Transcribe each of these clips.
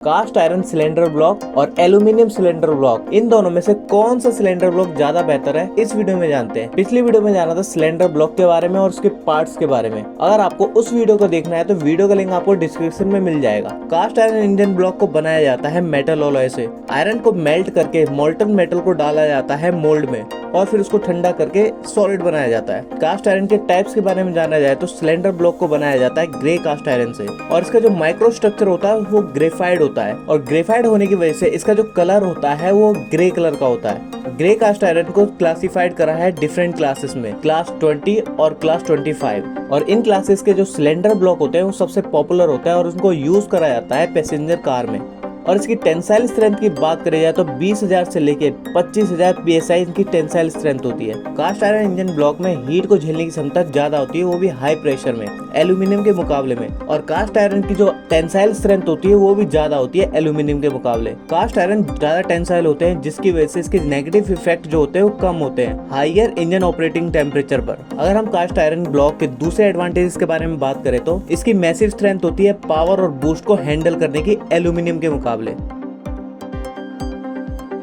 Cast iron cylinder block और aluminium cylinder block, इन दोनों में से कौन सा सिलेंडर ब्लॉक ज्यादा बेहतर है, इस वीडियो में जानते हैं। पिछली वीडियो में जाना था सिलेंडर ब्लॉक के बारे में और उसके पार्ट्स के बारे में। अगर आपको उस वीडियो को देखना है तो वीडियो का लिंक आपको डिस्क्रिप्शन में मिल जाएगा। कास्ट आयरन इंजन ब्लॉक को बनाया जाता है मेटल अलॉय से। आयरन को मेल्ट करके मोल्टन मेटल को डाला जाता है मोल्ड में और फिर उसको ठंडा करके सॉलिड बनाया जाता है। कास्ट आयरन के टाइप्स के बारे में जाना जाए तो सिलेंडर ब्लॉक को बनाया जाता है ग्रे कास्ट आयरन से और इसका जो माइक्रो स्ट्रक्चर होता है वो ग्रेफाइड होता है और ग्रेफाइड होने की वजह से इसका जो कलर होता है वो ग्रे कलर का होता है। ग्रे कास्ट आयरन को क्लासिफाइड करा है डिफरेंट क्लासेस में, क्लास 20 और क्लास 25, और इन क्लासेस के जो सिलेंडर ब्लॉक होते हैं वो सबसे पॉपुलर होता है और उनको यूज करा जाता है पैसेंजर कार में। और इसकी टेंसाइल स्ट्रेंथ की बात करी जाए तो 20,000 से लेके 25,000 PSI इनकी टेंसाइल स्ट्रेंथ होती है। कास्ट आयरन इंजन ब्लॉक में हीट को झेलने की क्षमता ज्यादा होती है, वो भी हाई प्रेशर में एल्यूमिनियम के मुकाबले में। और कास्ट आयरन की जो टेंसाइल स्ट्रेंथ होती है वो भी ज्यादा होती है एल्यूमिनियम के मुकाबले। कास्ट आयरन ज्यादा टेंसाइल होते हैं जिसकी वजह से इसके नेगेटिव इफेक्ट जो होते हैं वो कम होते हैं हाइयर इंजन ऑपरेटिंग टेम्परेचर पर। अगर हम कास्ट आयरन ब्लॉक के दूसरे एडवांटेजेस के बारे में बात करें तो इसकी मैसिव स्ट्रेंथ होती है पावर और बूस्ट को हैंडल करने की एल्यूमिनियम के मुकाबले।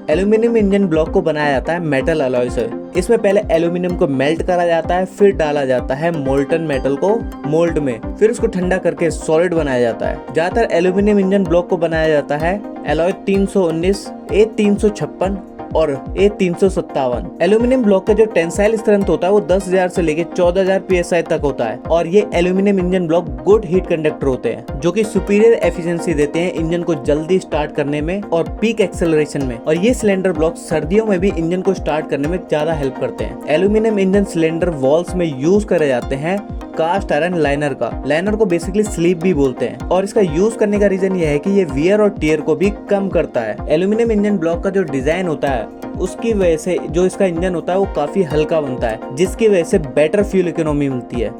एल्यूमिनियम इंजन ब्लॉक को बनाया जाता है मेटल अलॉय से। इसमें पहले एल्यूमिनियम को मेल्ट करा जाता है, फिर डाला जाता है मोल्टन मेटल को मोल्ड में, फिर उसको ठंडा करके सॉलिड बनाया जाता है। ज्यादातर एल्यूमिनियम इंजन ब्लॉक को बनाया जाता है एलॉय 319, A356 और A357। एल्यूमिनियम ब्लॉक का जो टेंसाइल स्ट्रेंथ होता है वो 10,000 से लेके 14,000 PSI तक होता है और ये aluminium engine block good heat conductor होते हैं जो कि सुपीरियर एफिशिएंसी देते हैं इंजन को जल्दी स्टार्ट करने में और पीक एक्सेलरेशन में। और ये सिलेंडर ब्लॉक सर्दियों में भी इंजन को स्टार्ट करने में ज्यादा हेल्प करते हैं। एल्यूमिनियम इंजन सिलेंडर वॉल्स में यूज करे जाते हैं कास्ट आयरन लाइनर का। लाइनर को बेसिकली स्लीव भी बोलते हैं और इसका यूज करने का रीजन ये है कि ये वियर और टियर को भी कम करता है। एल्यूमिनियम इंजन ब्लॉक का जो डिजाइन होता है उसकी वजह से जो इसका इंजन होता है वो काफी हल्का बनता है जिसकी वजह से बेटर फ्यूल इकोनॉमी मिलती है।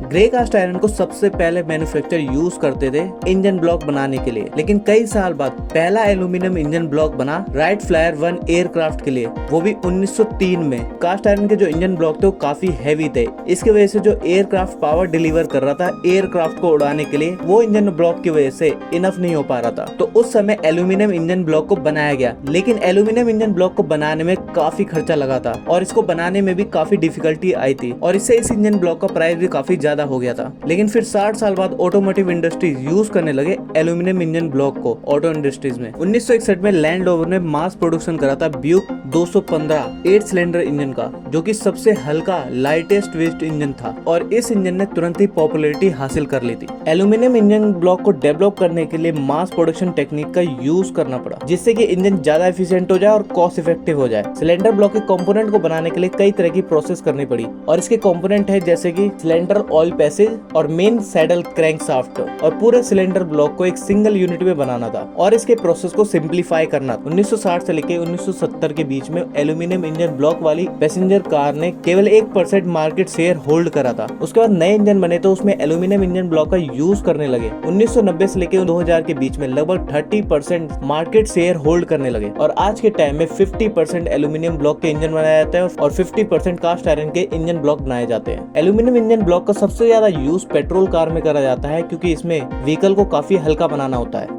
ग्रे कास्ट आयरन को सबसे पहले मैन्युफैक्चर यूज करते थे इंजन ब्लॉक बनाने के लिए, लेकिन कई साल बाद पहला एल्यूमिनियम इंजन ब्लॉक बना राइट फ्लायर 1 एयरक्राफ्ट के लिए, वो भी 1903 में। कास्ट आयरन के जो इंजन ब्लॉक थे वो काफी हैवी थे, इसकी वजह से जो एयरक्राफ्ट पावर डिलीवर कर रहा था एयरक्राफ्ट को उड़ाने के लिए वो इंजन ब्लॉक की वजह से इनफ नहीं हो पा रहा था। तो उस समय एल्यूमिनियम इंजन ब्लॉक को बनाया गया, लेकिन एल्यूमिनियम इंजन ब्लॉक को बनाने में काफी खर्चा लगा था और इसको बनाने में भी काफी डिफिकल्टी आई थी और इससे इस इंजन ब्लॉक का प्राइस भी काफी ज्यादा हो गया था। लेकिन फिर 60 साल बाद ऑटोमोटिव इंडस्ट्रीज यूज करने लगे एल्यूमिनियम इंजन ब्लॉक को ऑटो इंडस्ट्रीज में। 1961 में लैंड रोवर ने मास प्रोडक्शन करा था ब्यूक 215 8 सिलेंडर इंजन का, जो कि सबसे हल्का लाइटेस्ट वेट इंजन था और इस इंजन ने तुरंत ही पॉपुलैरिटी हासिल कर ली थी। एल्यूमिनियम इंजन ब्लॉक को डेवलप करने के लिए मास प्रोडक्शन टेक्निक का यूज करना पड़ा जिससे कि इंजन ज्यादा एफिशिएंट हो जाए और कॉस्ट इफेक्टिव हो जाए। सिलेंडर ब्लॉक के कंपोनेंट को बनाने के लिए कई तरह की प्रोसेस करनी पड़ी और इसके कंपोनेंट है जैसे कि सिलेंडर ऑयल पैसेज और मेन सैडल क्रैंक शाफ्ट, और पूरे सिलेंडर ब्लॉक को एक सिंगल यूनिट में बनाना था और इसके प्रोसेस को सिंप्लीफाई करना। 1960 से लेकर 1970 के बीच में एल्यूमिनियम इंजन ब्लॉक वाली पैसेंजर कार ने केवल 1% मार्केट शेयर होल्ड करा था। उसके बाद नए इंजन बने तो उसमें एल्यूमिनियम इंजन ब्लॉक का यूज करने लगे। 1990 से लेकर 2000 के बीच में लगभग 30% मार्केट शेयर होल्ड करने लगे और आज के टाइम में 50% एल्यूमिनियम ब्लॉक के इंजन बनाए जाते हैं और 50% कास्ट आयरन के इंजन ब्लॉक बनाए जाते हैं। एल्यूमिनियम इंजन ब्लॉक का सबसे ज्यादा यूज पेट्रोल कार में करा जाता है क्योंकि इसमें व्हीकल को काफी हल्का बनाना होता है।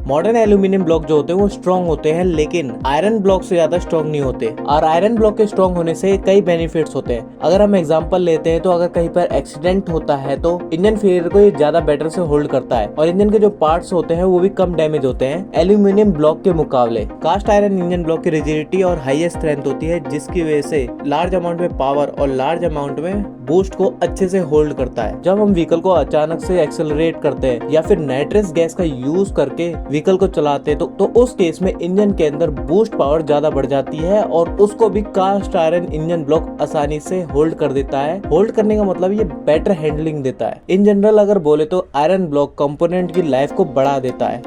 मॉडर्न एल्यूमिनियम ब्लॉक जो होते हैं वो स्ट्रॉन्ग होते हैं लेकिन आयरन ब्लॉक से ज्यादा स्ट्रॉन्ग नहीं होते और आयरन ब्लॉक के स्ट्रॉन्ग होने से कई बेनिफिट्स होते हैं। अगर हम एग्जांपल लेते हैं तो अगर कहीं पर एक्सीडेंट होता है तो इंजन फेलियर को ये ज्यादा बेटर से होल्ड करता है और इंजन के जो पार्ट्स होते हैं वो भी कम डैमेज होते हैं एल्यूमिनियम ब्लॉक के मुकाबले। कास्ट आयरन इंजन ब्लॉक की रिजिडिटी और हाईएस्ट स्ट्रेंथ होती है जिसकी वजह से लार्ज अमाउंट में पावर और लार्ज अमाउंट में बूस्ट को अच्छे से होल्ड करता है। जब हम व्हीकल को अचानक से एक्सेलरेट करते हैं या फिर नाइट्रस गैस का यूज करके व्हीकल को चलाते हैं तो उस केस में इंजन के अंदर बूस्ट पावर ज्यादा बढ़ जाती है और उसको भी कास्ट आयरन इंजन ब्लॉक आसानी से होल्ड कर देता है। होल्ड करने का मतलब ये बेटर हैंडलिंग देता है। इन जनरल अगर बोले तो आयरन ब्लॉक कंपोनेंट की लाइफ को बढ़ा देता है।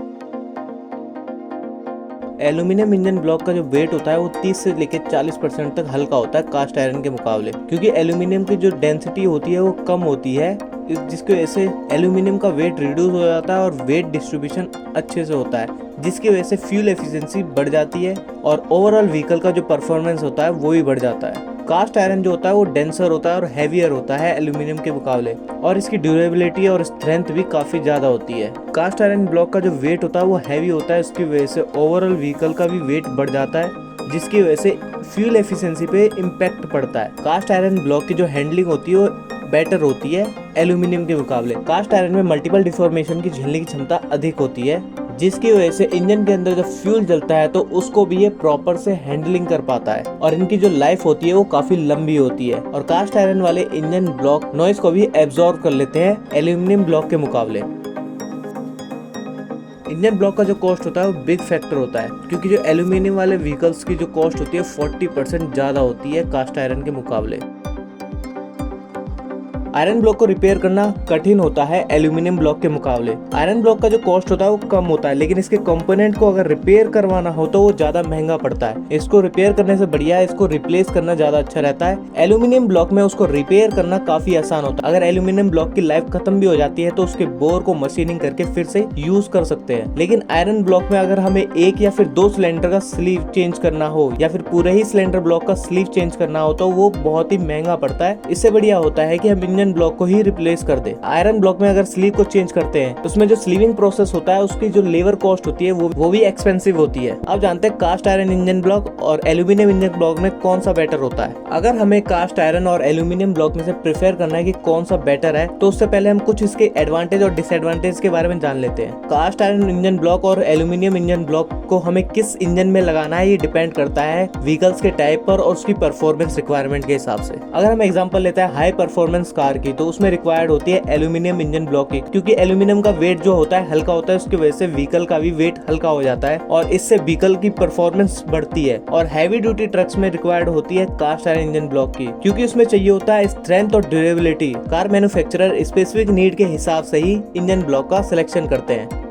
एल्यूमिनियम इंजन ब्लॉक का जो वेट होता है वो 30 से लेकर 40% तक हल्का होता है कास्ट आयरन के मुकाबले, क्योंकि एल्यूमिनियम की जो डेंसिटी होती है वो कम होती है जिसकी वजह से एल्यूमिनियम का वेट रिड्यूस हो जाता है और वेट डिस्ट्रीब्यूशन अच्छे से होता है जिसकी वजह से फ्यूल एफिशिएंसी बढ़ जाती है और ओवरऑल व्हीकल का जो परफॉर्मेंस होता है वो भी बढ़ जाता है। कास्ट आयरन जो होता है वो डेंसर होता है और हैवियर होता है एल्यूमिनियम के मुकाबले, और इसकी ड्यूरेबिलिटी और स्ट्रेंथ भी काफी ज्यादा होती है। कास्ट आयरन ब्लॉक का जो वेट होता है वो हैवी होता है, इसकी वजह से ओवरऑल व्हीकल का भी वेट बढ़ जाता है, जिसकी वजह से फ्यूल एफिशिएंसी पे इम्पैक्ट पड़ता है। कास्ट आयरन ब्लॉक की जो हैंडलिंग होती है वो बेटर होती है एल्यूमिनियम के मुकाबले। कास्ट आयरन में मल्टीपल डिफॉर्मेशन की झेलने की क्षमता अधिक होती है, जिसकी वजह से इंजन के अंदर जब फ्यूल जलता है तो उसको भी ये प्रॉपर से हैंडलिंग कर पाता है, और इनकी जो लाइफ होती है वो काफी लंबी होती है। और कास्ट आयरन वाले इंजन ब्लॉक नॉइस को भी एब्जॉर्ब कर लेते हैं एल्यूमिनियम ब्लॉक के मुकाबले। इंजन ब्लॉक का जो कॉस्ट होता है वो बिग फैक्टर होता है, क्योंकि जो एल्यूमिनियम वाले व्हीकल्स की जो कॉस्ट होती है 40% ज्यादा होती है कास्ट आयरन के मुकाबले। आयरन ब्लॉक को रिपेयर करना कठिन होता है एल्यूमिनियम ब्लॉक के मुकाबले। आयरन ब्लॉक का जो कॉस्ट होता है वो कम होता है, लेकिन इसके कंपोनेंट को अगर रिपेयर करवाना हो तो वो ज्यादा महंगा पड़ता है। इसको रिपेयर करने से बढ़िया इसको रिप्लेस करना ज्यादा अच्छा रहता है। एल्यूमिनियम ब्लॉक में उसको रिपेयर करना काफी आसान होता है। अगर एल्यूमिनियम ब्लॉक की लाइफ खत्म भी हो जाती है तो उसके बोर को मशीनिंग करके फिर से यूज कर सकते हैं। लेकिन आयरन ब्लॉक में अगर हमें एक या फिर 2 सिलेंडर का स्लीव चेंज करना हो या फिर पूरे ही सिलेंडर ब्लॉक का स्लीव चेंज करना हो तो वो बहुत ही महंगा पड़ता है। इससे बढ़िया होता है कि हम इंजन ब्लॉक को ही रिप्लेस कर दे। आयरन ब्लॉक में अगर स्लीव को चेंज करते हैं तो उसमें जो स्लीविंग प्रोसेस होता है उसकी जो लेबर कॉस्ट होती है वो भी एक्सपेंसिव होती है। आप जानते हैं कास्ट आयरन इंजन ब्लॉक और एल्यूमिनियम इंजन ब्लॉक में कौन सा बेटर होता है। अगर हमें कास्ट आयरन और एल्यूमिनियम ब्लॉक में से प्रेफर करना है कि कौन सा बेटर है, तो उससे पहले हम कुछ इसके एडवांटेज और डिसएडवांटेज के बारे में जान लेते हैं। कास्ट आयरन इंजन ब्लॉक और एल्यूमिनियम इंजन ब्लॉक को हमें किस इंजन में लगाना है ये डिपेंड करता है व्हीकल्स के टाइप पर और उसकी परफॉर्मेंस रिक्वायरमेंट के हिसाब से। अगर हम एग्जांपल लेते हैं हाई परफॉर्मेंस कार की, तो उसमें रिक्वायर्ड होती है एल्यूमिनियम इंजन ब्लॉक की, क्योंकि एल्यूमिनियम का वेट जो होता है हल्का होता है, उसकी वजह से व्हीकल का भी वेट हल्का हो जाता है और इससे व्हीकल की परफॉर्मेंस बढ़ती है। और हैवी ड्यूटी ट्रक्स में रिक्वायर्ड होती है कास्ट आयरन इंजन ब्लॉक की, क्योंकि उसमें चाहिए होता है स्ट्रेंथ और durability. Car manufacturer specific need के हिसाब से ही इंजन ब्लॉक का सिलेक्शन करते हैं।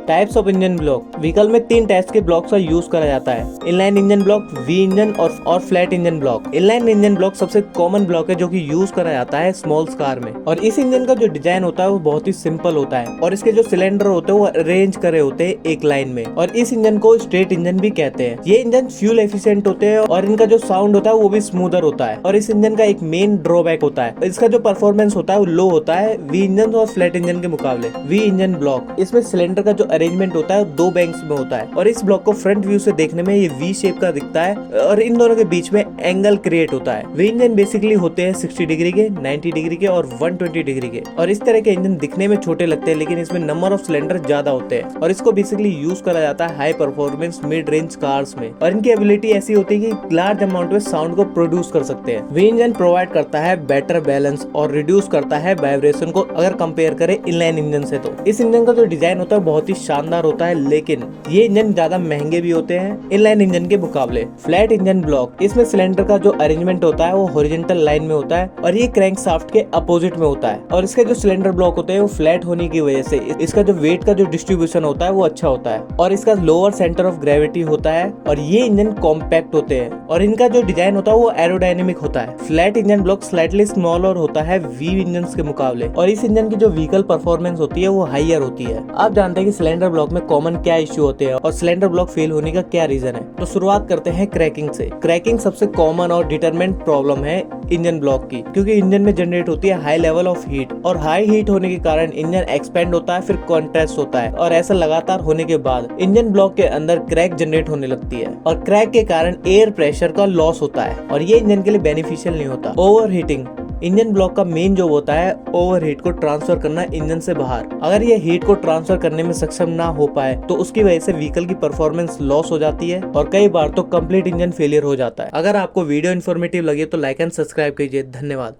Types of engine block. Vehicle में 3 टाइप्स के ब्लॉक्स का यूज करा जाता है, inline engine block, V engine और flat engine block. Inline engine block सबसे कॉमन ब्लॉक है जो कि यूज करा जाता है स्मॉल कार में, और इस इंजन का जो डिजाइन होता है वो बहुत ही सिंपल होता है और इसके जो सिलेंडर होते हैं वो अरेंज करे होते हैं एक लाइन में, और इस इंजन को स्ट्रेट इंजन भी कहते हैं। ये इंजन फ्यूल एफिशिएंट होते हैं और इनका जो साउंड होता है वो भी स्मूदर होता है। और इस इंजन का एक मेन ड्रॉबैक होता है, इसका जो परफॉर्मेंस होता है वो लो होता है वी इंजन और फ्लैट इंजन के मुकाबले। वी इंजन ब्लॉक, इसमें सिलेंडर का जो अरेंजमेंट होता है 2 बैंक्स में होता है, और इस ब्लॉक को फ्रंट व्यू से देखने में ये वी शेप का दिखता है और इन दोनों के बीच में एंगल क्रिएट होता है। वी इंजन बेसिकली होते हैं 60 डिग्री के, 90 डिग्री के और 120 डिग्री के, और इस तरह के इंजन दिखने में छोटे लगते हैं लेकिन इसमें नंबर ऑफ सिलेंडर ज्यादा होते हैं, और इसको बेसिकली यूज करा जाता है high performance mid range cars में, और इनकी एबिलिटी ऐसी होती है कि लार्ज अमाउंट में साउंड को प्रोड्यूस कर सकते हैं। वी इंजन प्रोवाइड करता है बेटर बैलेंस और रिड्यूस करता है वाइब्रेशन को अगर कंपेयर करें इनलाइन इंजन से। तो इस इंजन का जो डिजाइन होता है बहुत ही शानदार होता है, लेकिन ये इंजन ज्यादा महंगे भी होते हैं इनलाइन इंजन के मुकाबले। फ्लैट इंजन ब्लॉक, इसमें सिलेंडर का जो अरेंजमेंट होता है वो हॉरिजॉन्टल लाइन में होता है और ये क्रैंक शाफ्ट के अपोजिट में होता है, और इसके जो सिलेंडर ब्लॉक होते हैं वो फ्लैट होने की वजह से इसका जो वेट का जो डिस्ट्रीब्यूशन होता है वो अच्छा होता है, और इसका लोअर सेंटर ऑफ ग्रेविटी होता है, और ये इंजन कॉम्पैक्ट होते हैं और इनका जो डिजाइन होता है वो एरोडायनेमिक होता है। Flat engine block slightly smaller होता है वी इंजन के मुकाबले, और इस इंजन की जो व्हीकल परफॉर्मेंस होती है वो हाइयर होती है। आप जानते हैं कि सिलेंडर ब्लॉक में कॉमन क्या इश्यू होते हैं और सिलेंडर ब्लॉक फेल होने का क्या रीजन है। तो शुरुआत करते हैं क्रैकिंग से। क्रैकिंग सबसे कॉमन और डिटरमिनेंट प्रॉब्लम है इंजन ब्लॉक की, क्योंकि इंजन में जनरेट होती है हाई लेवल ऑफ हीट, और हाई हीट होने के कारण इंजन एक्सपेंड होता है, फिर कॉन्ट्रैक्ट होता है, और ऐसा लगातार होने के बाद इंजन ब्लॉक के अंदर क्रैक जनरेट होने लगती है, और क्रैक के कारण एयर प्रेशर का लॉस होता है, और ये इंजन के लिए बेनिफिशियल नहीं होता। ओवर हीटिंग, इंजन ब्लॉक का मेन जॉब होता है ओवर हीट को ट्रांसफर करना इंजन से बाहर। अगर ये हीट को ट्रांसफर करने में सक्षम ना हो पाए तो उसकी वजह से व्हीकल की परफॉर्मेंस लॉस हो जाती है और कई बार तो कंप्लीट इंजन फेलियर हो जाता है। अगर आपको वीडियो इन्फॉर्मेटिव लगे तो लाइक एंड सब्सक्राइब कीजिए। धन्यवाद।